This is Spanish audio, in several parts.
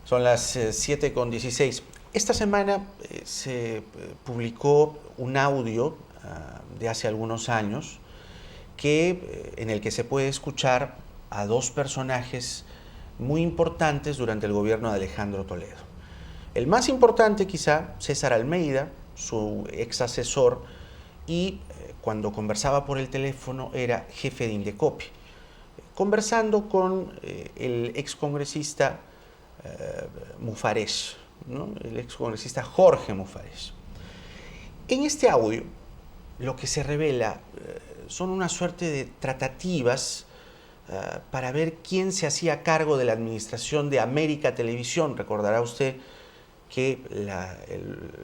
Son las 7:16. Esta semana se publicó un audio de hace algunos años en el que se puede escuchar a dos personajes muy importantes durante el gobierno de Alejandro Toledo. El más importante quizá, César Almeida, su ex asesor, y cuando conversaba por el teléfono era jefe de Indecopi, conversando con el excongresista Mufarech, ¿no? El excongresista Jorge Mufarech. En este audio lo que se revela son una suerte de tratativas para ver quién se hacía cargo de la administración de América Televisión. Recordará usted que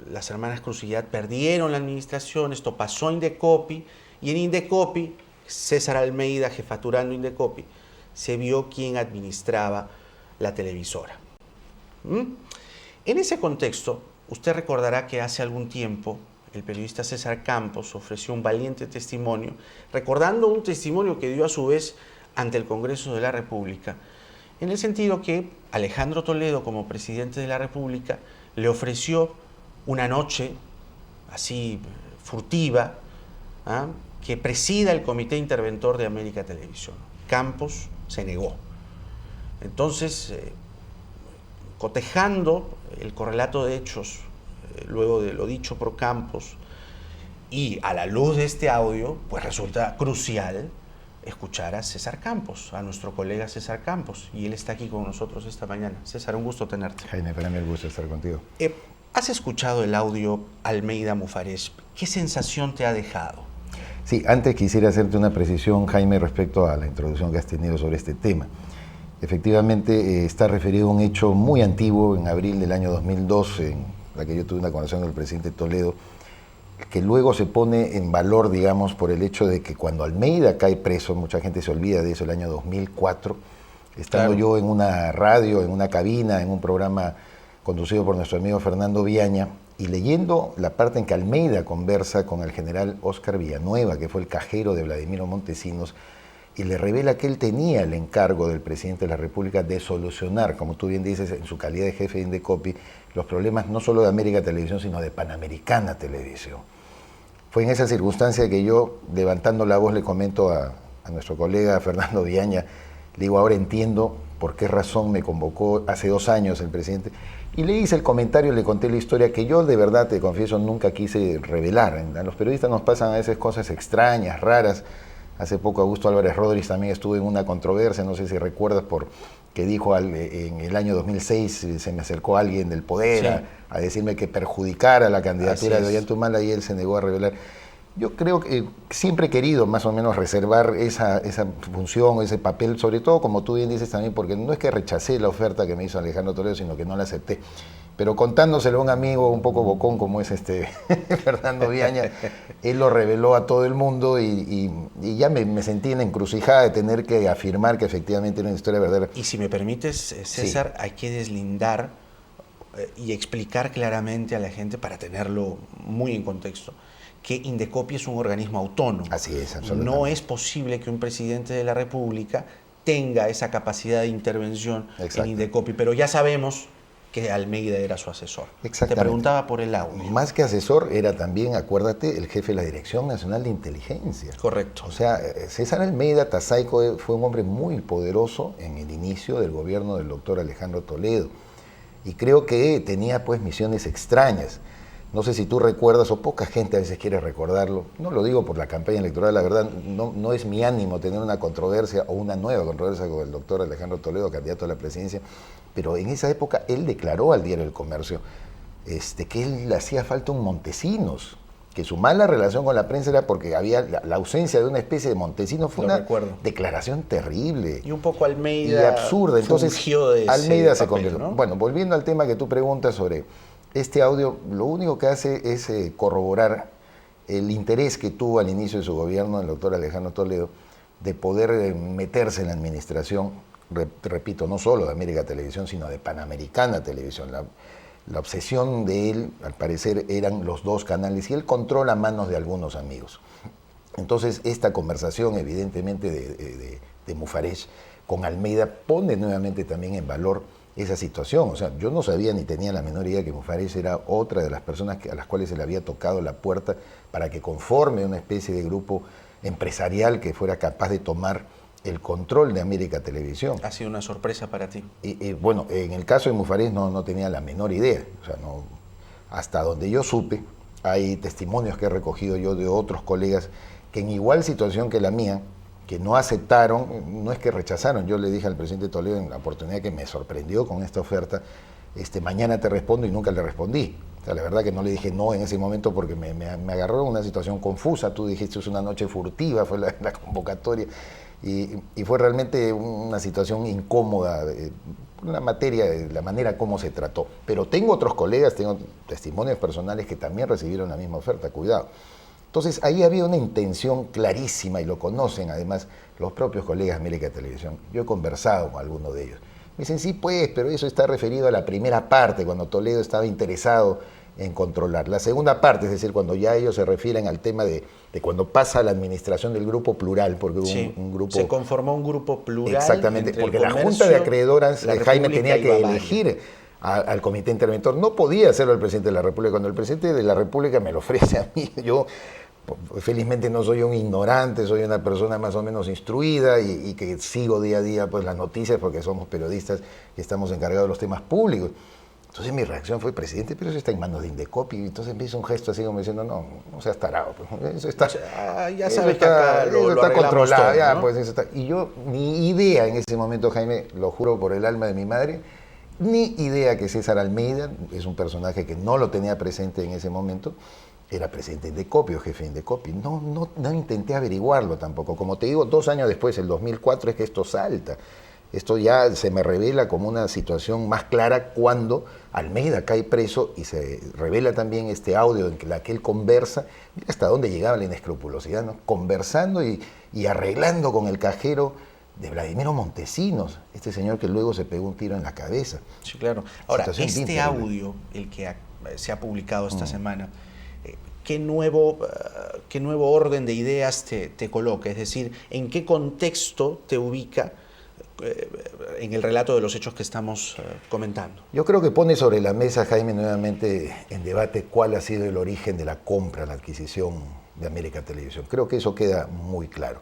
las hermanas Crucillat perdieron la administración, esto pasó a Indecopi, y en Indecopi, César Almeida jefaturando Indecopi, se vio quién administraba la televisora. En ese contexto, usted recordará que hace algún tiempo el periodista César Campos ofreció un valiente testimonio, recordando un testimonio que dio a su vez ante el Congreso de la República, en el sentido que Alejandro Toledo, como presidente de la República, le ofreció una noche así furtiva, que presida el Comité Interventor de América Televisión. Campos se negó. Entonces, cotejando el correlato de hechos, luego de lo dicho por Campos, y a la luz de este audio, pues resulta crucial escuchar a César Campos, a nuestro colega César Campos, y él está aquí con nosotros esta mañana. César, un gusto tenerte. Jaime, para mí el gusto estar contigo. ¿Has escuchado el audio Almeida Mufarech? ¿Qué sensación te ha dejado? Sí, antes quisiera hacerte una precisión, Jaime, respecto a la introducción que has tenido sobre este tema. Efectivamente, está referido a un hecho muy antiguo, en abril del año 2012, en la que yo tuve una conversación con el presidente Toledo, que luego se pone en valor, digamos, por el hecho de que cuando Almeida cae preso, mucha gente se olvida de eso, el año 2004, estando yo en una radio, en una cabina, en un programa conducido por nuestro amigo Fernando Viaña, y leyendo la parte en que Almeida conversa con el general Óscar Villanueva, que fue el cajero de Vladimiro Montesinos, y le revela que él tenía el encargo del presidente de la República de solucionar, como tú bien dices, en su calidad de jefe de Indecopi, los problemas no solo de América Televisión, sino de Panamericana Televisión. Fue en esa circunstancia que yo, levantando la voz, le comento a nuestro colega Fernando Viaña, le digo, ahora entiendo por qué razón me convocó hace 2 años el presidente, y le hice el comentario, le conté la historia que yo de verdad, te confieso, nunca quise revelar. A los periodistas nos pasan a veces cosas extrañas, raras. Hace poco Augusto Álvarez Rodríguez también estuvo en una controversia, no sé si recuerdas, que dijo en el año 2006 se me acercó alguien del poder, sí, a decirme que perjudicara la candidatura de Ollanta y él se negó a revelar. Yo creo que siempre he querido más o menos reservar esa función, ese papel, sobre todo, como tú bien dices también, porque no es que rechacé la oferta que me hizo Alejandro Toledo, sino que no la acepté. Pero contándoselo a un amigo un poco bocón como es Fernando Viaña, él lo reveló a todo el mundo y ya me sentí en la encrucijada de tener que afirmar que efectivamente era una historia verdadera. Y si me permites, César, sí, hay que deslindar y explicar claramente a la gente, para tenerlo muy en contexto, que Indecopi es un organismo autónomo. Así es, absolutamente. No es posible que un presidente de la República tenga esa capacidad de intervención en Indecopi, pero ya sabemos que Almeida era su asesor. Te preguntaba por el audio. Más que asesor, era también, acuérdate, el jefe de la Dirección Nacional de Inteligencia. Correcto. O sea, César Almeida Tazaico fue un hombre muy poderoso en el inicio del gobierno del doctor Alejandro Toledo. Y creo que tenía pues misiones extrañas. No sé si tú recuerdas, o poca gente a veces quiere recordarlo, no lo digo por la campaña electoral, la verdad no es mi ánimo tener una controversia o una nueva controversia con el doctor Alejandro Toledo, candidato a la presidencia, pero en esa época él declaró al diario El Comercio que él le hacía falta un Montesinos, que su mala relación con la prensa era porque había la ausencia de una especie de Montesinos. Fue una declaración terrible. Y un poco Almeida y absurda. Entonces Almeida se convirtió. ¿No? Bueno, volviendo al tema que tú preguntas sobre este audio, lo único que hace es corroborar el interés que tuvo al inicio de su gobierno el doctor Alejandro Toledo de poder meterse en la administración, repito, no solo de América Televisión, sino de Panamericana Televisión. La obsesión de él, al parecer, eran los 2 canales y él controla manos de algunos amigos. Entonces, esta conversación, evidentemente, de Mufarech con Almeida pone nuevamente también en valor esa situación. O sea, yo no sabía ni tenía la menor idea que Mufarech era otra de las personas a las cuales se le había tocado la puerta para que conforme una especie de grupo empresarial que fuera capaz de tomar el control de América Televisión. Ha sido una sorpresa para ti. Y bueno, en el caso de Mufarech no tenía la menor idea. O sea, no, hasta donde yo supe, hay testimonios que he recogido yo de otros colegas que en igual situación que la mía, que no aceptaron, no es que rechazaron. Yo le dije al presidente Toledo en la oportunidad que me sorprendió con esta oferta, mañana te respondo, y nunca le respondí. O sea, la verdad que no le dije no en ese momento porque me agarró en una situación confusa. Tú dijiste es una noche furtiva, fue la convocatoria, y fue realmente una situación incómoda, la materia, la manera como se trató. Pero tengo otros colegas, tengo testimonios personales que también recibieron la misma oferta, cuidado. Entonces ahí había una intención clarísima, y lo conocen además los propios colegas de América Televisión. Yo he conversado con algunos de ellos. Me dicen, sí pues, pero eso está referido a la primera parte, cuando Toledo estaba interesado en controlar. La segunda parte, es decir, cuando ya ellos se refieren al tema de cuando pasa la administración del grupo plural, porque hubo un grupo... Se conformó un grupo plural. Exactamente, porque la Junta de Acreedoras, Jaime, tenía que elegir al comité interventor. No podía hacerlo el presidente de la República. Cuando el presidente de la República me lo ofrece a mí, yo felizmente no soy un ignorante, soy una persona más o menos instruida y que sigo día a día pues las noticias porque somos periodistas y estamos encargados de los temas públicos. Entonces mi reacción fue, presidente, pero eso está en manos de Indecopi. Y entonces me hizo un gesto así como diciendo, no seas tarado. Pues, eso está, ya sabes que acá lo está controlado. todo, ya, ¿no? pues, eso está. Y yo, ni idea en ese momento, Jaime, lo juro por el alma de mi madre, ni idea que César Almeida, es un personaje que no lo tenía presente en ese momento, era presidente de Indecopi o jefe de Indecopi. No intenté averiguarlo tampoco. Como te digo, 2 años después, el 2004, es que esto salta. Esto ya se me revela como una situación más clara cuando Almeida cae preso y se revela también este audio en la que él conversa. Mira hasta dónde llegaba la inescrupulosidad, ¿no? Conversando y arreglando con el cajero de Vladimiro Montesinos, este señor que luego se pegó un tiro en la cabeza. Sí, claro. Ahora, Situación este audio, el que se ha publicado esta semana, ¿qué nuevo orden de ideas te coloca? Es decir, ¿en qué contexto te ubica en el relato de los hechos que estamos comentando? Yo creo que pone sobre la mesa, Jaime, nuevamente en debate cuál ha sido el origen de la compra, la adquisición de América Televisión. Creo que eso queda muy claro.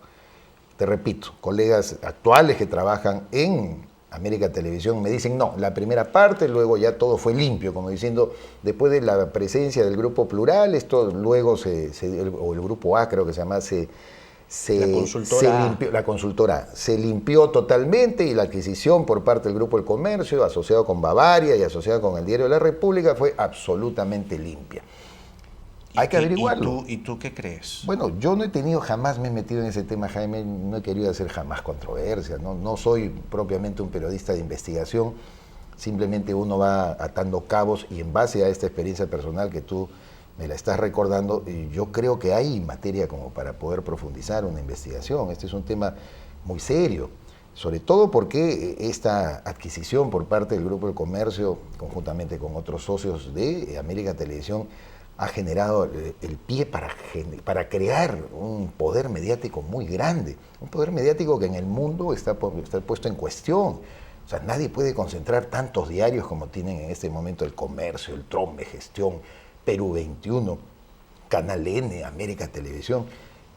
Te repito, colegas actuales que trabajan en América Televisión me dicen, no, la primera parte, luego ya todo fue limpio, como diciendo, después de la presencia del grupo plural, esto luego o el grupo A creo que se llama, la consultora se limpió totalmente, y la adquisición por parte del Grupo del Comercio, asociado con Bavaria y asociado con el Diario de la República, fue absolutamente limpia. Hay que averiguarlo. ¿Y tú qué crees? Bueno, yo jamás me he metido en ese tema, Jaime, no he querido hacer jamás controversia, no soy propiamente un periodista de investigación, simplemente uno va atando cabos, y en base a esta experiencia personal que tú me la estás recordando, yo creo que hay materia como para poder profundizar una investigación. Este es un tema muy serio, sobre todo porque esta adquisición por parte del Grupo del Comercio, conjuntamente con otros socios de América Televisión, ha generado el pie para crear un poder mediático muy grande, un poder mediático que en el mundo está puesto en cuestión. O sea, nadie puede concentrar tantos diarios como tienen en este momento el Comercio, el Trombe, Gestión, Perú 21, Canal N, América Televisión.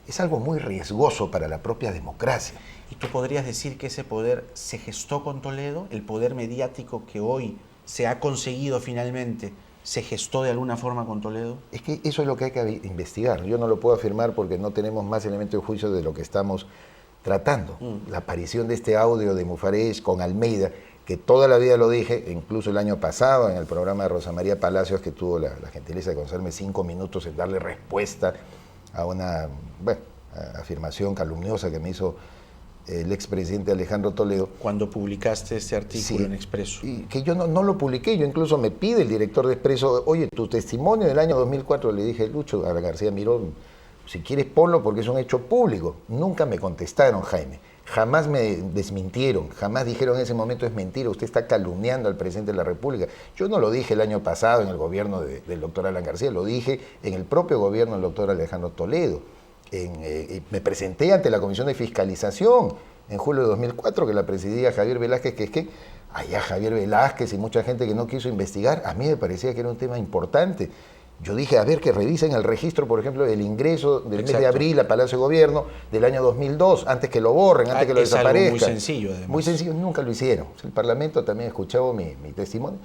Es algo muy riesgoso para la propia democracia. ¿Y tú podrías decir que ese poder se gestó con Toledo? ¿El poder mediático que hoy se ha conseguido finalmente se gestó de alguna forma con Toledo? Es que eso es lo que hay que investigar. Yo no lo puedo afirmar porque no tenemos más elementos de juicio de lo que estamos tratando. La aparición de este audio de Mufarech con Almeida, que toda la vida lo dije, incluso el año pasado en el programa de Rosa María Palacios, que tuvo la gentileza de concederme 5 minutos en darle respuesta a una afirmación calumniosa que me hizo el expresidente Alejandro Toledo. Cuando publicaste este artículo en Expreso. Y que yo no lo publiqué, yo incluso me pide el director de Expreso, oye, tu testimonio del año 2004, le dije, Lucho, a García Miró, si quieres ponlo porque es un hecho público. Nunca me contestaron, Jaime. Jamás me desmintieron, jamás dijeron en ese momento es mentira, usted está calumniando al presidente de la República. Yo no lo dije el año pasado en el gobierno del doctor Alan García, lo dije en el propio gobierno del doctor Alejandro Toledo. Me presenté ante la Comisión de Fiscalización en julio de 2004, que la presidía Javier Velázquez, que es que allá Javier Velázquez y mucha gente que no quiso investigar, a mí me parecía que era un tema importante. Yo dije, a ver, que revisen el registro, por ejemplo, del ingreso del mes de abril a Palacio de Gobierno del año 2002, antes que lo borren, antes que lo desaparezcan. Es algo muy sencillo, además. Muy sencillo, nunca lo hicieron. El Parlamento también escuchaba mi testimonio.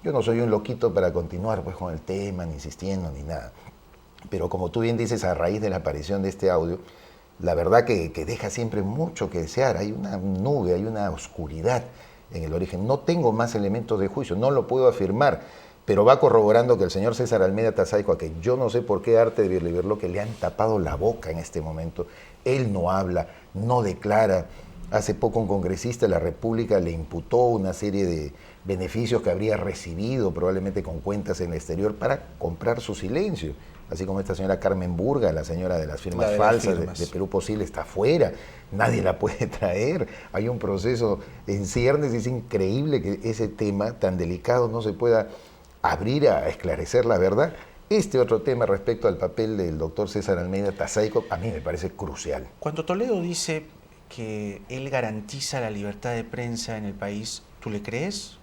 Yo no soy un loquito para continuar pues, con el tema, ni insistiendo, ni nada. Pero como tú bien dices, a raíz de la aparición de este audio, la verdad que deja siempre mucho que desear. Hay una nube, hay una oscuridad en el origen. No tengo más elementos de juicio, no lo puedo afirmar, pero va corroborando que el señor César Almeida Tazaico, a que yo no sé por qué arte de verlo, que le han tapado la boca en este momento. Él no habla, no declara. Hace poco un congresista de la República le imputó una serie de beneficios que habría recibido, probablemente con cuentas en el exterior, para comprar su silencio. Así como esta señora Carmen Burga, la señora de las firmas falsas de Perú Posible, está afuera, nadie la puede traer. Hay un proceso en ciernes, es increíble que ese tema tan delicado no se pueda abrir a esclarecer la verdad. Este otro tema respecto al papel del doctor César Almeida Tazaico, a mí me parece crucial. Cuando Toledo dice que él garantiza la libertad de prensa en el país, ¿tú le crees?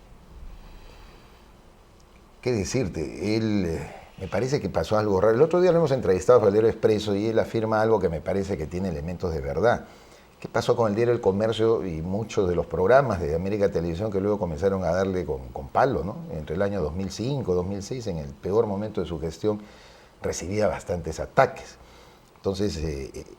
¿Qué decirte? Él, me parece que pasó algo raro. El otro día lo hemos entrevistado al Diario Expreso y él afirma algo que me parece que tiene elementos de verdad. ¿Qué pasó con el diario El Comercio y muchos de los programas de América Televisión que luego comenzaron a darle con palo, ¿no? Entre el año 2005 y 2006, en el peor momento de su gestión, recibía bastantes ataques. Entonces,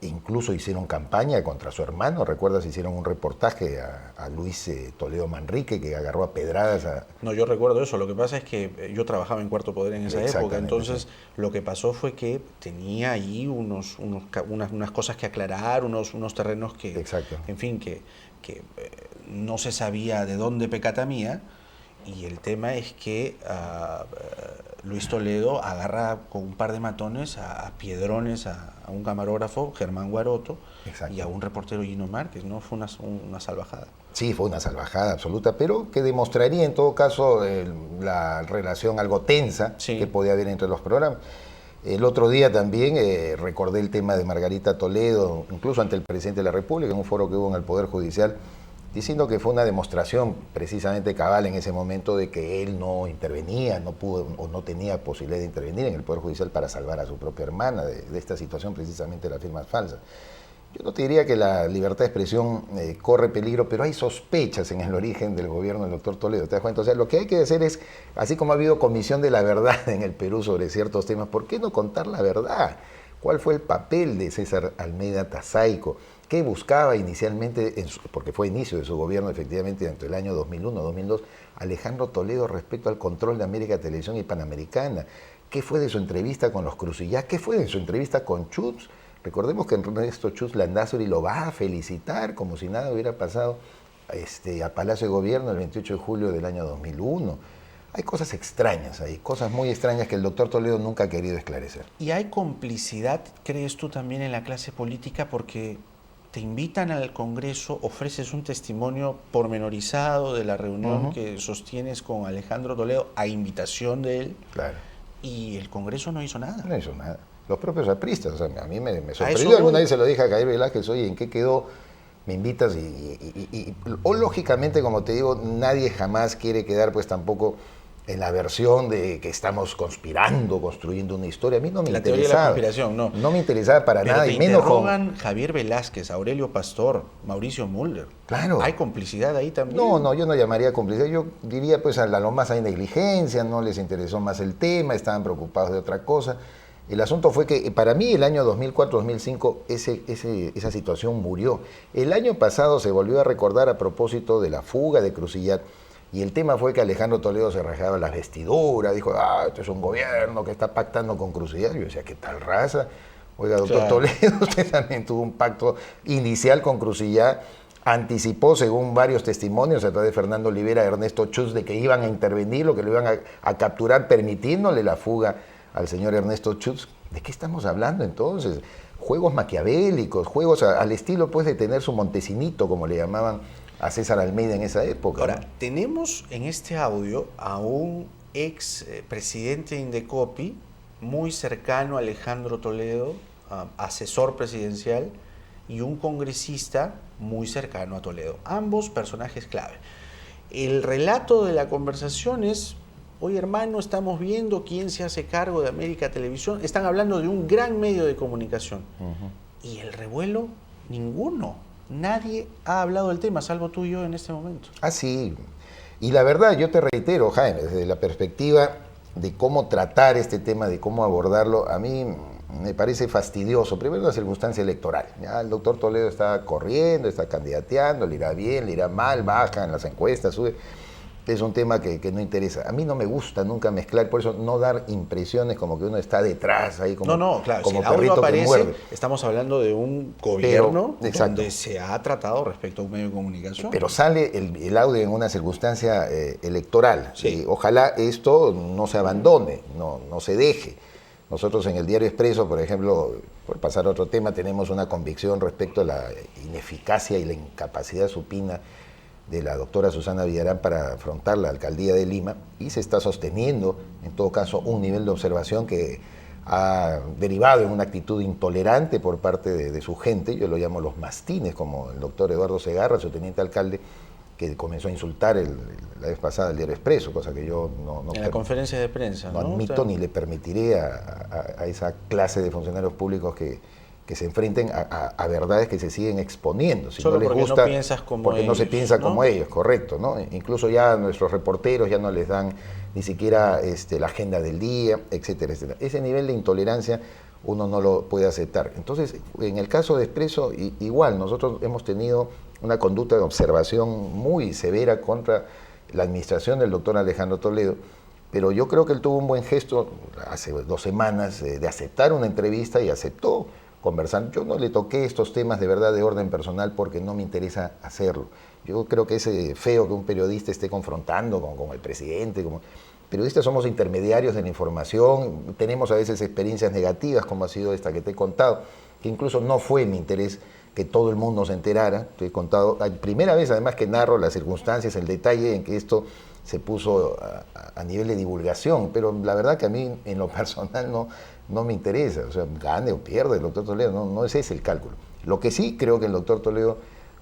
incluso hicieron campaña contra su hermano. ¿Recuerdas? Hicieron un reportaje a Luis Toledo Manrique, que agarró a pedradas a... No, yo recuerdo eso. Lo que pasa es que yo trabajaba en Cuarto Poder en esa época. Entonces, sí. Lo que pasó fue que tenía ahí unas cosas que aclarar, unos terrenos que, exacto. En fin, que no se sabía de dónde pecatamía. Y el tema es que Luis Toledo agarra con un par de matones a piedrones a un camarógrafo, Germán Guaroto, exacto, y a un reportero, Gino Márquez, ¿no? Fue una salvajada. Sí, fue una salvajada absoluta, pero que demostraría en todo caso la relación algo tensa, sí, que podía haber entre los programas. El otro día también recordé el tema de Margarita Toledo, incluso ante el presidente de la República, en un foro que hubo en el Poder Judicial, diciendo que fue una demostración precisamente cabal en ese momento de que él no intervenía, no pudo o no tenía posibilidad de intervenir en el Poder Judicial para salvar a su propia hermana de esta situación precisamente de las firmas falsas. Yo no te diría que la libertad de expresión corre peligro, pero hay sospechas en el origen del gobierno del doctor Toledo, ¿te das cuenta? O sea, lo que hay que hacer es, así como ha habido comisión de la verdad en el Perú sobre ciertos temas, ¿por qué no contar la verdad? ¿Cuál fue el papel de César Almeida Tazaico? ¿Qué buscaba inicialmente, porque fue inicio de su gobierno efectivamente entre el año 2001-2002, Alejandro Toledo respecto al control de América Televisión y Panamericana? ¿Qué fue de su entrevista con los Cruzillá? ¿Qué fue de su entrevista con Chutz? Recordemos que Ernesto Chutz Landázuri lo va a felicitar como si nada hubiera pasado a Palacio de Gobierno el 28 de julio del año 2001. Hay cosas extrañas ahí, cosas muy extrañas que el doctor Toledo nunca ha querido esclarecer. ¿Y hay complicidad, crees tú, también en la clase política? Porque te invitan al Congreso, ofreces un testimonio pormenorizado de la reunión que sostienes con Alejandro Toledo a invitación de él. Claro. Y el Congreso no hizo nada. No hizo nada. Los propios apristas, o sea, a mí me sorprendió. Alguna vez se lo dije a Javier Velázquez, oye, ¿en qué quedó? Me invitas o lógicamente, como te digo, nadie jamás quiere quedar pues tampoco en la versión de que estamos conspirando, construyendo una historia. A mí no me interesaba. La teoría de la conspiración, no. No me interesaba para nada. Pero te interrogan Javier Velázquez, Aurelio Pastor, Mauricio Mulder. Claro. ¿Hay complicidad ahí también? No, yo no llamaría complicidad. Yo diría, pues, a lo más hay negligencia, no les interesó más el tema, estaban preocupados de otra cosa. El asunto fue que para mí el año 2004-2005 esa situación murió. El año pasado se volvió a recordar a propósito de la fuga de Cruzillat. Y el tema fue que Alejandro Toledo se rasgaba las vestiduras, dijo, esto es un gobierno que está pactando con Cruzillat. Yo decía, ¿qué tal raza? Oiga, doctor Toledo, usted también tuvo un pacto inicial con Cruzillat, anticipó, según varios testimonios, a través de Fernando Olivera, Ernesto Chutz, de que iban a intervenir, lo que lo iban a capturar, permitiéndole la fuga al señor Ernesto Chutz. ¿De qué estamos hablando entonces? Juegos maquiavélicos, juegos al estilo pues de tener su Montesinito, como le llamaban a César Almeida en esa época. Ahora, ¿no? Tenemos en este audio a un ex presidente de Indecopi, muy cercano a Alejandro Toledo, asesor presidencial, y un congresista muy cercano a Toledo. Ambos personajes clave. El relato de la conversación es: oye, hermano, estamos viendo quién se hace cargo de América Televisión. Están hablando de un gran medio de comunicación. Y el revuelo, ninguno. Nadie ha hablado del tema, salvo tú y yo en este momento. Ah, sí. Y la verdad, yo te reitero, Jaime, desde la perspectiva de cómo tratar este tema, de cómo abordarlo, a mí me parece fastidioso. Primero, la circunstancia electoral. Ya el doctor Toledo está corriendo, está candidateando, le irá bien, le irá mal, baja en las encuestas, sube. Es un tema que no interesa. A mí no me gusta nunca mezclar, por eso no dar impresiones como que uno está detrás, ahí como, Claro, como si el audio perrito que muerde. aparece, estamos hablando de un gobierno exacto, donde se ha tratado respecto a un medio de comunicación. Pero sale el audio en una circunstancia electoral. Sí. Ojalá esto no se abandone, no se deje. Nosotros en el Diario Expreso, por ejemplo, por pasar a otro tema, tenemos una convicción respecto a la ineficacia y la incapacidad supina de la doctora Susana Villarán para afrontar la alcaldía de Lima, y se está sosteniendo, en todo caso, un nivel de observación que ha derivado en una actitud intolerante por parte de su gente. Yo lo llamo los mastines, como el doctor Eduardo Segarra, su teniente alcalde, que comenzó a insultar la vez pasada el Diario Expreso, cosa que yo no en la conferencia de prensa, no admito ni le permitiré a esa clase de funcionarios públicos que se enfrenten a verdades que se siguen exponiendo. Si solo no les porque gusta, no piensas como porque ellos, no se piensa ¿no? como ellos, correcto, ¿no? Incluso ya nuestros reporteros ya no les dan ni siquiera la agenda del día, etcétera, etcétera. Ese nivel de intolerancia uno no lo puede aceptar. Entonces, en el caso de Expreso, igual, nosotros hemos tenido una conducta de observación muy severa contra la administración del doctor Alejandro Toledo, pero yo creo que él tuvo un buen gesto hace 2 semanas de aceptar una entrevista, y aceptó conversar. Yo no le toqué estos temas de verdad de orden personal porque no me interesa hacerlo. Yo creo que es feo que un periodista esté confrontando con el presidente. Como periodistas somos intermediarios de la información, tenemos a veces experiencias negativas, como ha sido esta que te he contado, que incluso no fue mi interés que todo el mundo se enterara. Te he contado, la primera vez además que narro las circunstancias, el detalle en que esto se puso a nivel de divulgación, pero la verdad que a mí en lo personal no me interesa, o sea, gane o pierda el doctor Toledo, no ese es el cálculo. Lo que sí creo que el doctor Toledo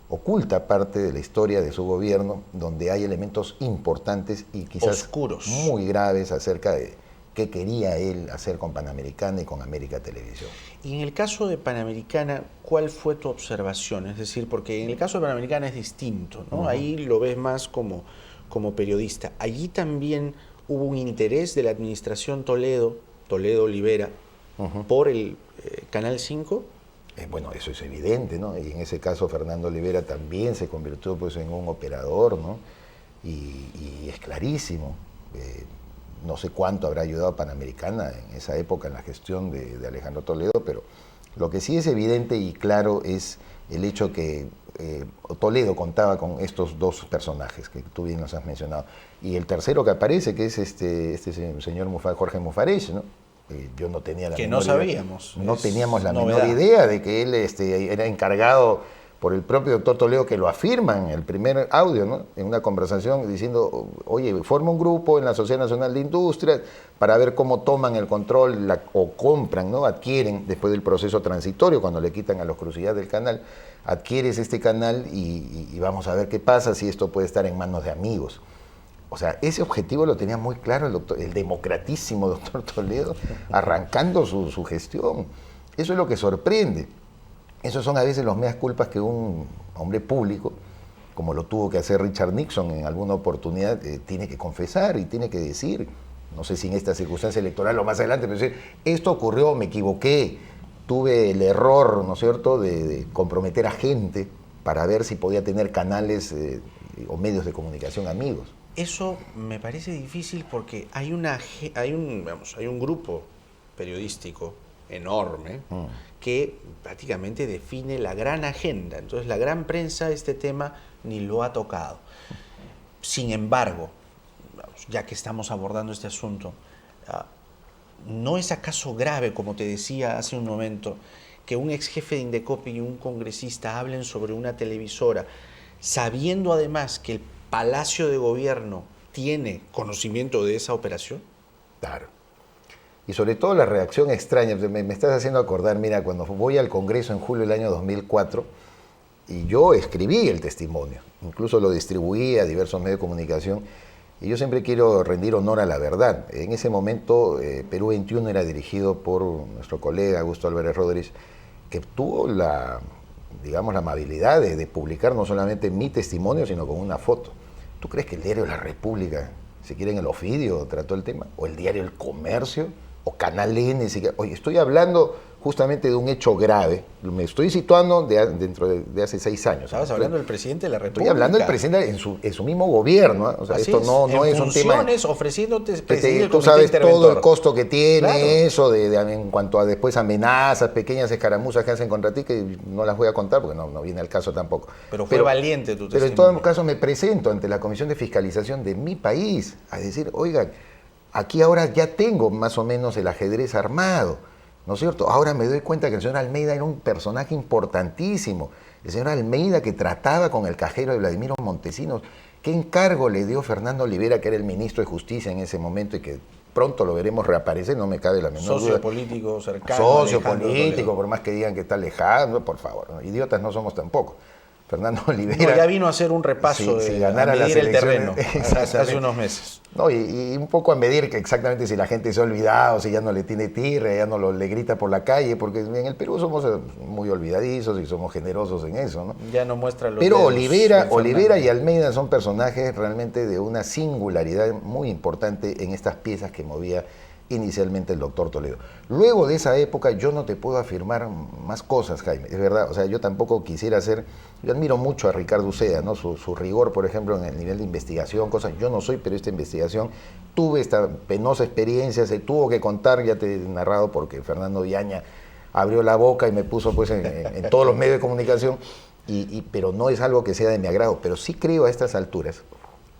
oculta parte de la historia de su gobierno, donde hay elementos importantes y quizás oscuros, muy graves acerca de qué quería él hacer con Panamericana y con América Televisión. Y en el caso de Panamericana, ¿cuál fue tu observación? Es decir, porque en el caso de Panamericana es distinto, ¿no? Ahí lo ves más como periodista. Allí también hubo un interés de la administración Toledo Olivera, por el Canal 5. Bueno, eso es evidente, ¿no? Y en ese caso Fernando Olivera también se convirtió pues en un operador, ¿no? Y es clarísimo. No sé cuánto habrá ayudado a Panamericana en esa época en la gestión de Alejandro Toledo, pero lo que sí es evidente y claro es el hecho que Toledo contaba con estos 2 personajes que tú bien los has mencionado. Y el tercero que aparece, que es este señor Jorge Mufarech, ¿no? Yo no tenía la que menor no sabíamos. idea, no teníamos la novedad. menor idea de que él era encargado por el propio doctor Toledo, que lo afirma en el primer audio, ¿no? En una conversación diciendo, oye, forma un grupo en la Sociedad Nacional de Industrias para ver cómo toman el control o compran, ¿no? Adquieren, después del proceso transitorio, cuando le quitan a los Cruzillas del canal, adquieres este canal y vamos a ver qué pasa si esto puede estar en manos de amigos. O sea, ese objetivo lo tenía muy claro el democratísimo doctor Toledo, arrancando su gestión. Eso es lo que sorprende. Esos son a veces los meas culpas que un hombre público, como lo tuvo que hacer Richard Nixon en alguna oportunidad, tiene que confesar y tiene que decir. No sé si en esta circunstancia electoral o más adelante, pero decir, esto ocurrió, me equivoqué, tuve el error, ¿no es cierto?, de comprometer a gente para ver si podía tener canales o medios de comunicación amigos. Eso me parece difícil porque hay un grupo periodístico enorme que prácticamente define la gran agenda. Entonces la gran prensa este tema ni lo ha tocado. Sin embargo, ya que estamos abordando este asunto, ¿no es acaso grave, como te decía hace un momento, que un ex jefe de Indecopi y un congresista hablen sobre una televisora, sabiendo además que el Palacio de Gobierno tiene conocimiento de esa operación? Claro. Y sobre todo la reacción extraña, me estás haciendo acordar, mira, cuando voy al Congreso en julio del año 2004, y yo escribí el testimonio, incluso lo distribuí a diversos medios de comunicación, y yo siempre quiero rendir honor a la verdad. En ese momento, Perú 21 era dirigido por nuestro colega Augusto Álvarez Rodríguez, que tuvo la amabilidad de publicar no solamente mi testimonio, sino con una foto. ¿Tú crees que el diario La República, si quieren el Ofidio, trató el tema? ¿O el diario El Comercio? ¿O Canal N? Oye, estoy hablando justamente de un hecho grave. Me estoy situando dentro de hace 6 años. Estabas hablando del presidente de la República. Estoy hablando del presidente en su mismo gobierno. O sea, así esto no es un tema... ofreciéndote tú sabes todo el costo que tiene, claro, eso, en cuanto a después amenazas, pequeñas escaramuzas que hacen contra ti, que no las voy a contar porque no viene al caso tampoco. Pero fue valiente tu testimonio. Pero en todo caso me presento ante la Comisión de Fiscalización de mi país a decir, oigan, aquí ahora ya tengo más o menos el ajedrez armado, ¿no es cierto? Ahora me doy cuenta que el señor Almeida era un personaje importantísimo. El señor Almeida, que trataba con el cajero de Vladimiro Montesinos. ¿Qué encargo le dio Fernando Olivera, que era el ministro de Justicia en ese momento y que pronto lo veremos reaparecer? No me cabe la menor duda. Socio político cercano. Socio político, por más que digan que está lejano, por favor, ¿no? Idiotas no somos tampoco. Fernando Olivera... No, ya vino a hacer un repaso si ganara a medir el terreno hace unos meses. No, y un poco a medir que exactamente si la gente se ha olvidado, si ya no le tiene tirre, ya no le grita por la calle, porque en el Perú somos muy olvidadizos y somos generosos en eso, ¿no? Ya no muestra los Pero dedos Olivera y Almeida son personajes realmente de una singularidad muy importante en estas piezas que movía inicialmente el doctor Toledo. Luego de esa época yo no te puedo afirmar más cosas, Jaime, es verdad. O sea, yo tampoco quisiera hacer... Yo admiro mucho a Ricardo Uceda, ¿no? Su rigor, por ejemplo, en el nivel de investigación, cosas... Yo no soy periodista de investigación, tuve esta penosa experiencia, se tuvo que contar, ya te he narrado, porque Fernando Viaña abrió la boca y me puso pues en todos los medios de comunicación, pero no es algo que sea de mi agrado. Pero sí creo a estas alturas,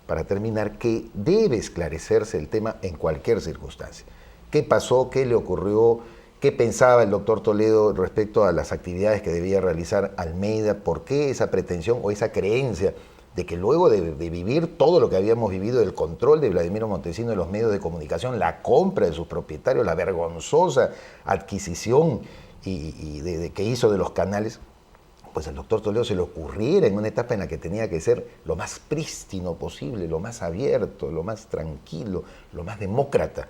para terminar, que debe esclarecerse el tema en cualquier circunstancia. ¿Qué pasó? ¿Qué le ocurrió? ¿Qué pensaba el doctor Toledo respecto a las actividades que debía realizar Almeida? ¿Por qué esa pretensión o esa creencia de que luego de vivir todo lo que habíamos vivido, el control de Vladimiro Montesinos de los medios de comunicación, la compra de sus propietarios, la vergonzosa adquisición que hizo de los canales, pues al doctor Toledo se le ocurriera en una etapa en la que tenía que ser lo más prístino posible, lo más abierto, lo más tranquilo, lo más demócrata,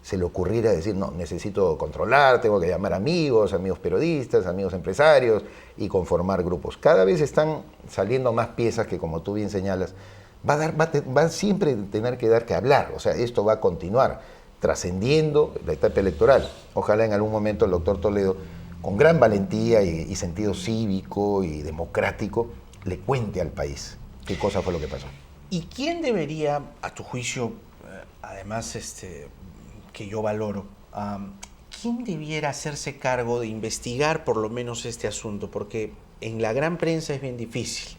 se le ocurriera decir, no, necesito controlar, tengo que llamar amigos periodistas, amigos empresarios y conformar grupos. Cada vez están saliendo más piezas que, como tú bien señalas, va a siempre tener que dar que hablar. O sea, esto va a continuar trascendiendo la etapa electoral. Ojalá en algún momento el doctor Toledo, con gran valentía y sentido cívico y democrático, le cuente al país qué cosa fue lo que pasó. ¿Y quién debería, a tu juicio, además que yo valoro, quién debiera hacerse cargo de investigar por lo menos este asunto? Porque en la gran prensa es bien difícil.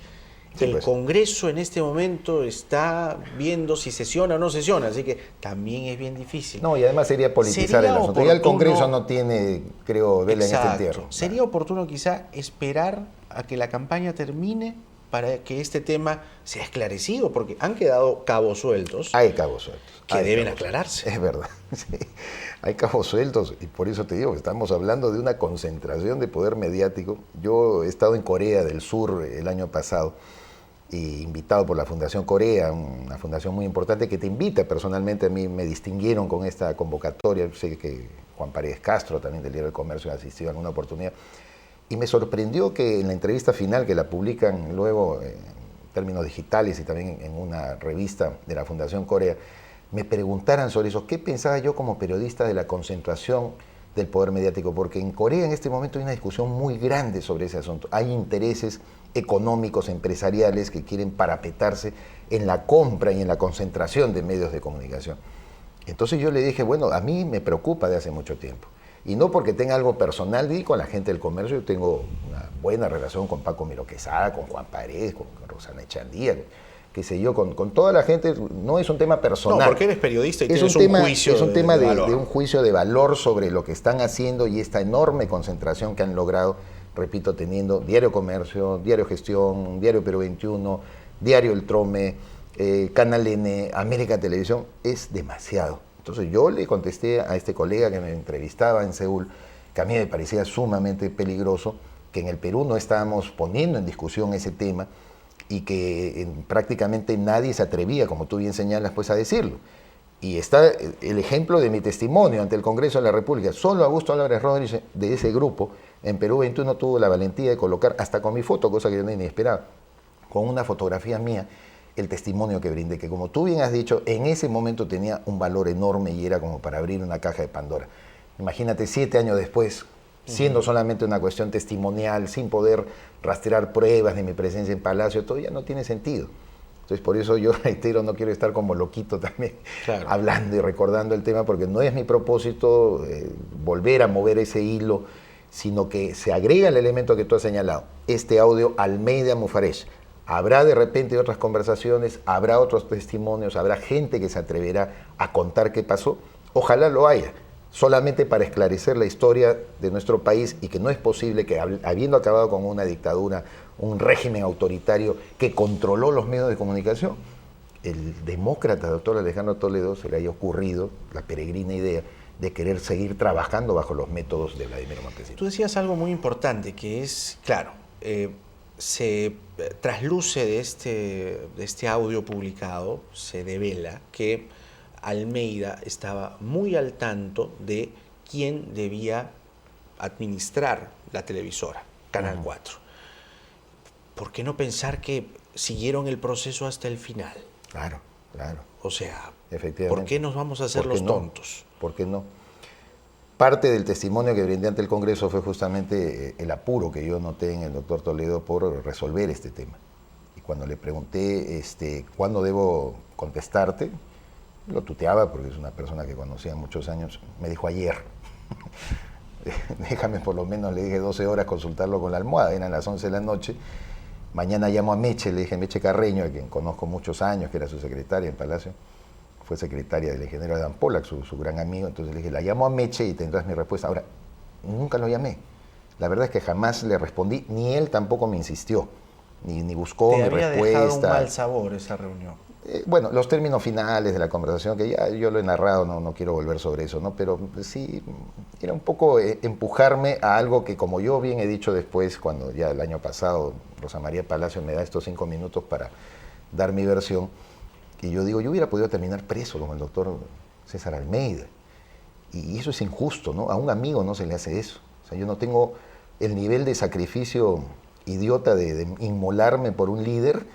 Sí, el Congreso en este momento está viendo si sesiona o no sesiona, así que también es bien difícil. No, y además sería politizar el asunto. Ya el Congreso no tiene, creo, vela en este entierro. Sería oportuno quizá esperar a que la campaña termine para que este tema sea esclarecido, porque han quedado cabos sueltos. Hay cabos sueltos. Que deben aclararse. Es verdad, sí. Hay cabos sueltos, y por eso te digo, estamos hablando de una concentración de poder mediático. Yo he estado en Corea del Sur el año pasado, y invitado por la Fundación Corea, una fundación muy importante que te invita personalmente. A mí me distinguieron con esta convocatoria. Sé que Juan Paredes Castro, también del Diario del Comercio, asistió en alguna oportunidad. Y me sorprendió que en la entrevista final, que la publican luego en términos digitales y también en una revista de la Fundación Corea, me preguntaran sobre eso. ¿Qué pensaba yo como periodista de la concentración del poder mediático? Porque en Corea en este momento hay una discusión muy grande sobre ese asunto. Hay intereses económicos, empresariales, que quieren parapetarse en la compra y en la concentración de medios de comunicación. Entonces yo le dije, bueno, a mí me preocupa de hace mucho tiempo. Y no porque tenga algo personal, y con la gente del comercio. Yo tengo una buena relación con Paco Miro Quesada, con Juan Paredes, con Rosana Echandía, qué sé yo, con toda la gente. No es un tema personal. No, porque eres periodista y tienes un juicio. Es un tema de un juicio de valor sobre lo que están haciendo y esta enorme concentración que han logrado, repito, teniendo Diario Comercio, Diario Gestión, Diario Perú 21, Diario El Trome, Canal N, América Televisión. Es demasiado. Entonces yo le contesté a este colega que me entrevistaba en Seúl, que a mí me parecía sumamente peligroso, que en el Perú no estábamos poniendo en discusión ese tema y que prácticamente nadie se atrevía, como tú bien señalas, pues a decirlo. Y está el ejemplo de mi testimonio ante el Congreso de la República. Solo Augusto Álvarez Rodríguez, de ese grupo, en Perú 21, tuvo la valentía de colocar, hasta con mi foto, cosa que yo ni esperaba, con una fotografía mía, el testimonio que brindé, que como tú bien has dicho, en ese momento tenía un valor enorme y era como para abrir una caja de Pandora. Imagínate, 7 años después, siendo solamente una cuestión testimonial, sin poder rastrear pruebas de mi presencia en Palacio, todo ya no tiene sentido. Entonces, por eso yo reitero, no quiero estar como loquito también, claro, hablando y recordando el tema, porque no es mi propósito volver a mover ese hilo, sino que se agrega el elemento que tú has señalado, este audio Almeida Mufarech. Habrá de repente otras conversaciones, habrá otros testimonios, habrá gente que se atreverá a contar qué pasó. Ojalá lo haya, solamente para esclarecer la historia de nuestro país y que no es posible que, habiendo acabado con una dictadura, un régimen autoritario que controló los medios de comunicación, el demócrata doctor Alejandro Toledo se le haya ocurrido la peregrina idea de querer seguir trabajando bajo los métodos de Vladimir Montesinos. Tú decías algo muy importante, que es, claro, se trasluce de este audio publicado, se devela que Almeida estaba muy al tanto de quién debía administrar la televisora, Canal 4. ¿Por qué no pensar que siguieron el proceso hasta el final? Claro, claro. O sea, efectivamente, ¿por qué nos vamos a hacer los tontos? ¿Por qué no? Parte del testimonio que brindé ante el Congreso fue justamente el apuro que yo noté en el doctor Toledo por resolver este tema. Y cuando le pregunté cuándo debo contestarte, lo tuteaba porque es una persona que conocía muchos años, me dijo ayer. Déjame por lo menos, le dije 12 horas consultarlo con la almohada, eran las 11 de la noche. Mañana llamo a Meche, le dije Meche Carreño, a quien conozco muchos años, que era su secretaria en Palacio, fue secretaria del ingeniero Adam Pollack, su gran amigo, entonces le dije, la llamo a Meche y tendrás mi respuesta. Ahora, nunca lo llamé. La verdad es que jamás le respondí, ni él tampoco me insistió, ni buscó mi respuesta. Te había dejado un mal sabor esa reunión. Bueno, los términos finales de la conversación, que ya yo lo he narrado, no quiero volver sobre eso, ¿no? Pero sí, era un poco empujarme a algo que, como yo bien he dicho después, cuando ya el año pasado Rosa María Palacio me da estos 5 minutos para dar mi versión, y yo digo, yo hubiera podido terminar preso como el doctor César Almeida, y eso es injusto, ¿no? A un amigo no se le hace eso. O sea, yo no tengo el nivel de sacrificio idiota de inmolarme por un líder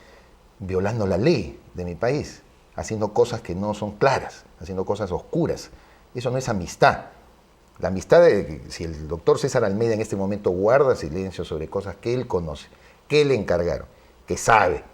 violando la ley de mi país, haciendo cosas que no son claras, haciendo cosas oscuras. Eso no es amistad. La amistad de si el doctor César Almeida en este momento guarda silencio sobre cosas que él conoce, que le encargaron, que sabe,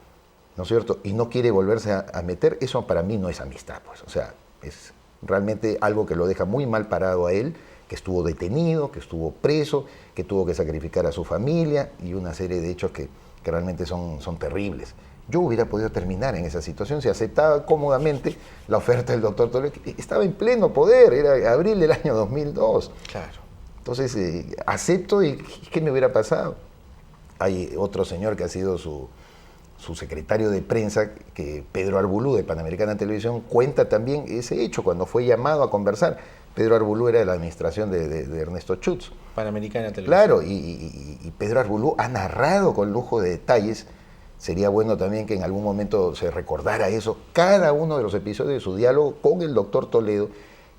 ¿no es cierto? Y no quiere volverse a meter, eso para mí no es amistad, pues. O sea, es realmente algo que lo deja muy mal parado a él, que estuvo detenido, que estuvo preso, que tuvo que sacrificar a su familia y una serie de hechos que realmente son terribles. Yo hubiera podido terminar en esa situación si aceptaba cómodamente la oferta del doctor Toledo. Estaba en pleno poder, era abril del año 2002. Claro. Entonces, acepto y ¿qué me hubiera pasado? Hay otro señor que ha sido su secretario de prensa, que Pedro Arbulú, de Panamericana Televisión, cuenta también ese hecho cuando fue llamado a conversar. Pedro Arbulú era de la administración de Ernesto Chutz. Panamericana Televisión. Claro, y Pedro Arbulú ha narrado con lujo de detalles. Sería bueno también que en algún momento se recordara eso, cada uno de los episodios de su diálogo con el doctor Toledo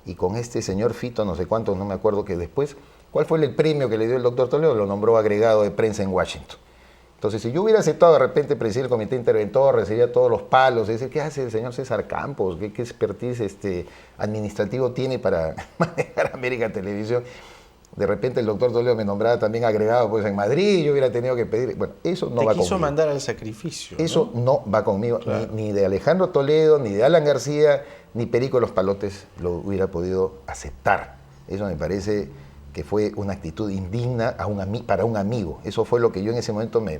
y con este señor Fito, no sé cuánto, no me acuerdo, que después, ¿cuál fue el premio que le dio el doctor Toledo? Lo nombró agregado de prensa en Washington. Entonces, si yo hubiera aceptado de repente presidir el comité interventor, recibía todos los palos, es decir, ¿qué hace el señor César Campos? ¿Qué expertise administrativo tiene para manejar América Televisión? De repente el doctor Toledo me nombraba también agregado pues en Madrid, y yo hubiera tenido que pedir, bueno, eso no va conmigo. Te quiso mandar al sacrificio. Eso no va conmigo, claro. ni de Alejandro Toledo, ni de Alan García, ni Perico de los Palotes lo hubiera podido aceptar. Eso me parece que fue una actitud indigna para un amigo. Eso fue lo que yo en ese momento me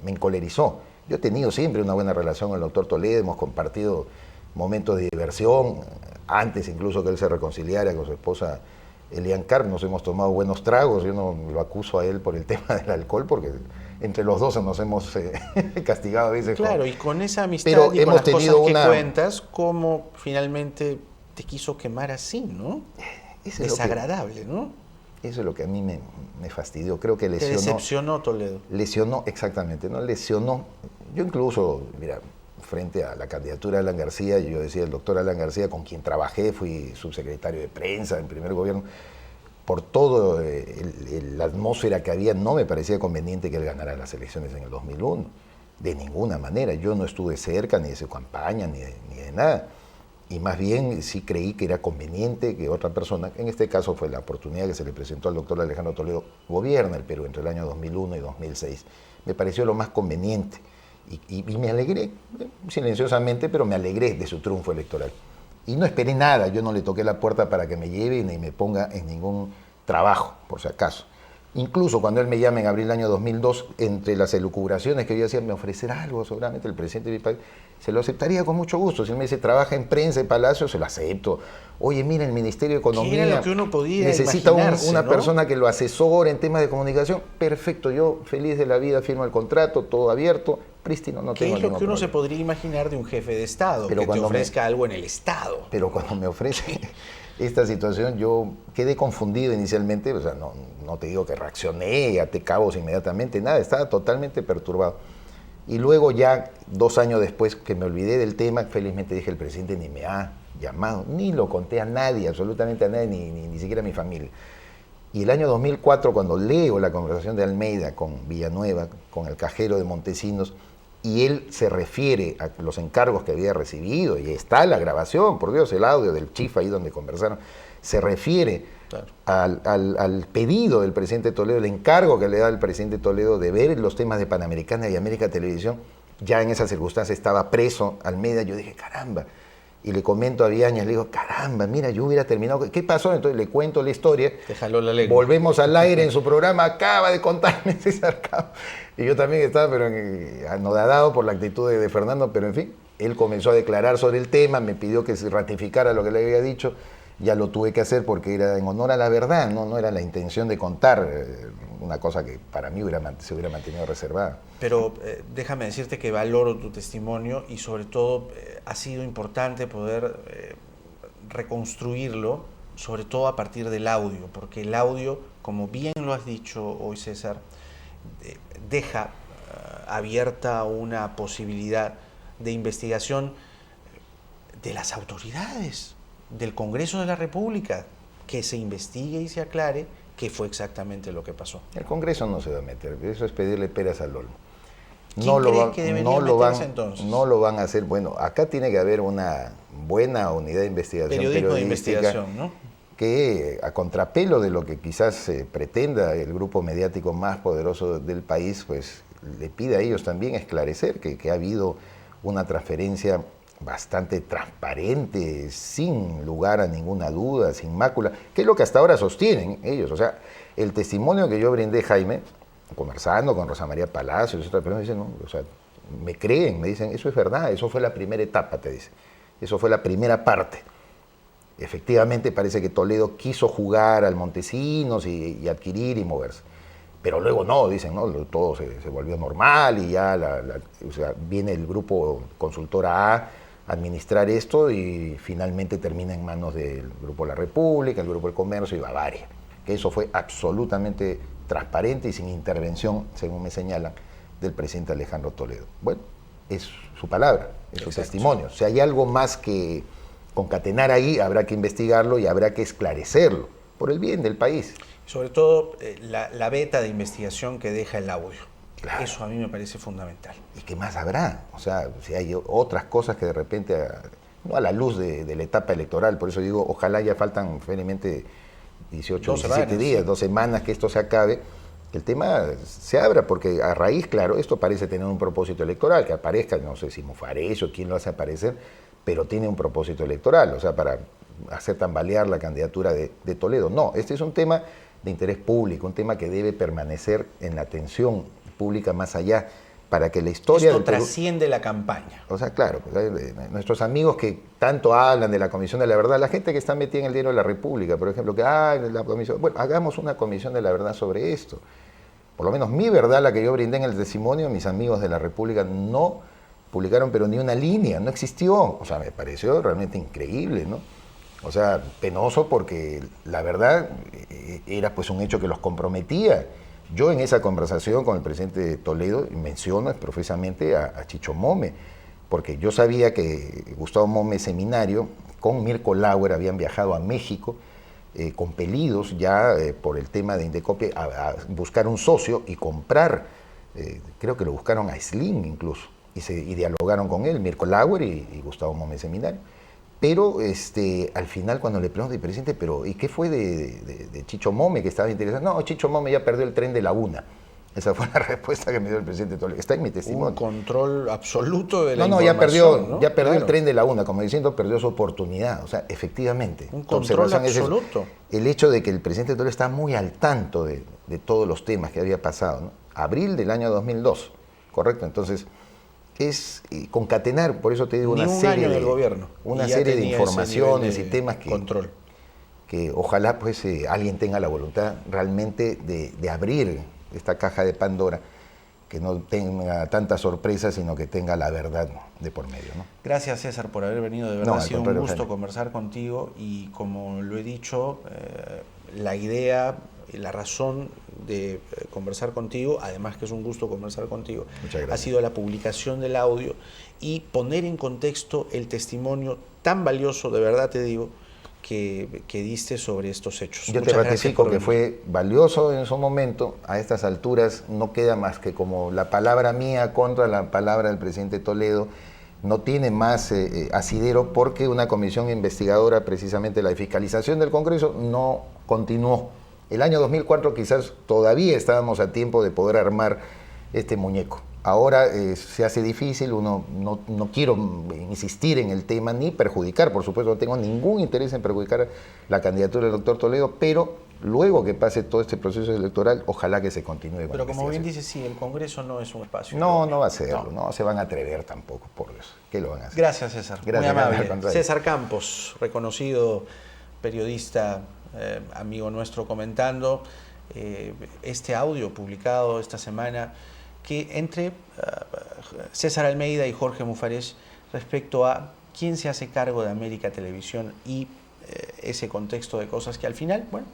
encolerizó. Yo he tenido siempre una buena relación con el doctor Toledo, hemos compartido momentos de diversión, antes incluso que él se reconciliara con su esposa Elian Carr, nos hemos tomado buenos tragos, yo no lo acuso a él por el tema del alcohol, porque entre los dos nos hemos castigado a veces. Claro, y con esa amistad pero y hemos con las tenido cosas que cuentas, ¿cómo finalmente te quiso quemar así, no? Es desagradable, ¿no? Eso es lo que a mí me fastidió. Creo que Te lesionó. decepcionó Toledo. Lesionó, exactamente, ¿no? Lesionó. Yo incluso, mira, frente a la candidatura de Alan García, yo decía, el doctor Alan García, con quien trabajé, fui subsecretario de prensa en el primer gobierno, por todo la atmósfera que había, no me parecía conveniente que él ganara las elecciones en el 2001. De ninguna manera. Yo no estuve cerca ni de su campaña, ni de nada. Y más bien sí creí que era conveniente que otra persona, en este caso fue la oportunidad que se le presentó al doctor Alejandro Toledo, gobierna el Perú entre el año 2001 y 2006. Me pareció lo más conveniente y me alegré, silenciosamente, pero me alegré de su triunfo electoral. Y no esperé nada, yo no le toqué la puerta para que me lleve ni me ponga en ningún trabajo, por si acaso. Incluso cuando él me llama en abril del año 2002, entre las elucubraciones que yo hacía, me ofrecerá algo, seguramente el presidente de mi país, se lo aceptaría con mucho gusto. Si él me dice, trabaja en prensa, en Palacio, se lo acepto. Oye, mira, el Ministerio de Economía era lo que uno podía necesita una ¿no? persona que lo asesore en temas de comunicación. Perfecto, yo feliz de la vida, firmo el contrato, todo abierto, prístino, no tengo ningún problema. ¿Qué es lo que uno se podría imaginar de un jefe de Estado? Pero que te ofrezca algo en el Estado. Pero cuando me ofrece esta situación, yo quedé confundido inicialmente, o sea, no te digo que reaccioné, até cabos inmediatamente, nada, estaba totalmente perturbado. Y luego ya 2 años después que me olvidé del tema, felizmente dije, el presidente ni me ha llamado, ni lo conté a nadie, absolutamente a nadie, ni siquiera a mi familia. Y el año 2004, cuando leo la conversación de Almeida con Villanueva, con el cajero de Montesinos, y él se refiere a los encargos que había recibido, y está la grabación, por Dios, el audio del chief ahí donde conversaron, se refiere al pedido del presidente Toledo, el encargo que le da el presidente Toledo de ver los temas de Panamericana y América Televisión. Ya en esa circunstancia estaba preso Almeida. Yo dije, caramba. Y le comento a Viañas, le digo, caramba, mira, yo hubiera terminado. ¿Qué pasó? Entonces le cuento la historia. Te jaló la lengua. Volvemos al aire en su programa, acaba de contarme César Cabo. Y yo también estaba, pero anodadado por la actitud de Fernando, pero en fin, él comenzó a declarar sobre el tema, me pidió que se ratificara lo que le había dicho. Ya lo tuve que hacer porque era en honor a la verdad, no era la intención de contar una cosa que para mí se hubiera mantenido reservada. Pero déjame decirte que valoro tu testimonio y sobre todo ha sido importante poder reconstruirlo, sobre todo a partir del audio, porque el audio, como bien lo has dicho hoy, César, deja abierta una posibilidad de investigación de las autoridades, del Congreso de la República, que se investigue y se aclare qué fue exactamente lo que pasó. El Congreso no se va a meter, eso es pedirle peras al olmo. ¿Quién cree que debería meterse entonces? No lo van a hacer. Bueno, acá tiene que haber una buena unidad de investigación periodismo de investigación, ¿no? Que a contrapelo de lo que quizás pretenda el grupo mediático más poderoso del país, pues le pide a ellos también esclarecer que ha habido una transferencia bastante transparente, sin lugar a ninguna duda, sin mácula, que es lo que hasta ahora sostienen ellos. O sea, el testimonio que yo brindé, Jaime, conversando con Rosa María Palacios, otra persona, dicen, no, o sea, me creen, me dicen, eso es verdad, eso fue la primera etapa, te dice, eso fue la primera parte. Efectivamente parece que Toledo quiso jugar al Montesinos y adquirir y moverse. Pero luego no, dicen, ¿no? Todo se volvió normal y ya o sea, viene el grupo Consultora A administrar esto y finalmente termina en manos del Grupo La República, el Grupo del Comercio y Bavaria. Que eso fue absolutamente transparente y sin intervención, según me señalan, del presidente Alejandro Toledo. Bueno, es su palabra, es su testimonio. Si hay algo más que concatenar ahí, habrá que investigarlo y habrá que esclarecerlo, por el bien del país. Sobre todo la beta de investigación que deja el audio. Claro. Eso a mí me parece fundamental. ¿Y qué más habrá? O sea, si hay otras cosas que de repente, no a la luz de la etapa electoral, por eso digo, ojalá ya faltan felizmente 18, 17 días, 2 semanas que esto se acabe, que el tema se abra, porque a raíz, claro, esto parece tener un propósito electoral, que aparezca, no sé si Mufarech o quién lo hace aparecer, pero tiene un propósito electoral, o sea, para hacer tambalear la candidatura de Toledo. No, este es un tema de interés público, un tema que debe permanecer en la atención pública más allá, para que la historia... Esto trasciende la campaña. O sea, claro, nuestros amigos que tanto hablan de la Comisión de la Verdad, la gente que está metida en el Diario de la República, por ejemplo, que la comisión... Bueno, hagamos una Comisión de la Verdad sobre esto. Por lo menos mi verdad, la que yo brindé en el testimonio, mis amigos de la República no publicaron pero ni una línea, no existió. O sea, me pareció realmente increíble, ¿no? O sea, penoso porque la verdad era pues un hecho que los comprometía. Yo en esa conversación con el presidente Toledo menciono profusamente a Chicho Mome, porque yo sabía que Gustavo Mome Seminario con Mirko Lauer habían viajado a México compelidos ya por el tema de Indecopi a buscar un socio y comprar, creo que lo buscaron a Slim incluso, y dialogaron con él, Mirko Lauer y Gustavo Mome Seminario. Pero al final cuando le pregunté al presidente, pero ¿y qué fue de Chicho Mome que estaba interesado? No, Chicho Mome ya perdió el tren de la una. Esa fue la respuesta que me dio el presidente Toledo. Está en mi testimonio. Un control absoluto de la información. Ya perdió claro. el tren de la una, como diciendo, perdió su oportunidad. O sea, efectivamente. Un control absoluto. El hecho de que el presidente Toledo está muy al tanto de todos los temas que había pasado, ¿no? Abril del año 2002, ¿correcto? Entonces, es concatenar, por eso te digo, una serie de informaciones y temas que ojalá pues alguien tenga la voluntad realmente de abrir esta caja de Pandora, que no tenga tantas sorpresas, sino que tenga la verdad de por medio, ¿no? Gracias, César, por haber venido. De verdad ha sido un gusto conversar contigo y, como lo he dicho, la idea y la razón de conversar contigo, además que es un gusto conversar contigo, ha sido la publicación del audio y poner en contexto el testimonio tan valioso, de verdad te digo, que diste sobre estos hechos. Yo te ratifico que fue valioso en su momento. A estas alturas no queda más que como la palabra mía contra la palabra del presidente Toledo. No tiene más asidero porque una comisión investigadora, precisamente la de fiscalización del Congreso, no continuó. El año 2004 quizás todavía estábamos a tiempo de poder armar este muñeco. Ahora se hace difícil, no quiero insistir en el tema ni perjudicar, por supuesto, no tengo ningún interés en perjudicar la candidatura del doctor Toledo, pero luego que pase todo este proceso electoral, ojalá que se continúe. Pero como bien dices, sí, el Congreso no es un espacio. No va a serlo, no se van a atrever tampoco, por Dios. ¿Qué lo van a hacer? Gracias, César. Gracias, muy amable. César Campos, reconocido periodista, amigo nuestro, comentando este audio publicado esta semana que entre César Almeida y Jorge Mufarech respecto a quién se hace cargo de América Televisión y ese contexto de cosas que al final, bueno,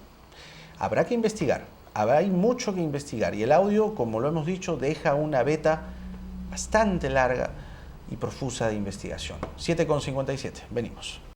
habrá que investigar. Hay mucho que investigar y el audio, como lo hemos dicho, deja una veta bastante larga y profusa de investigación. 7:57, venimos.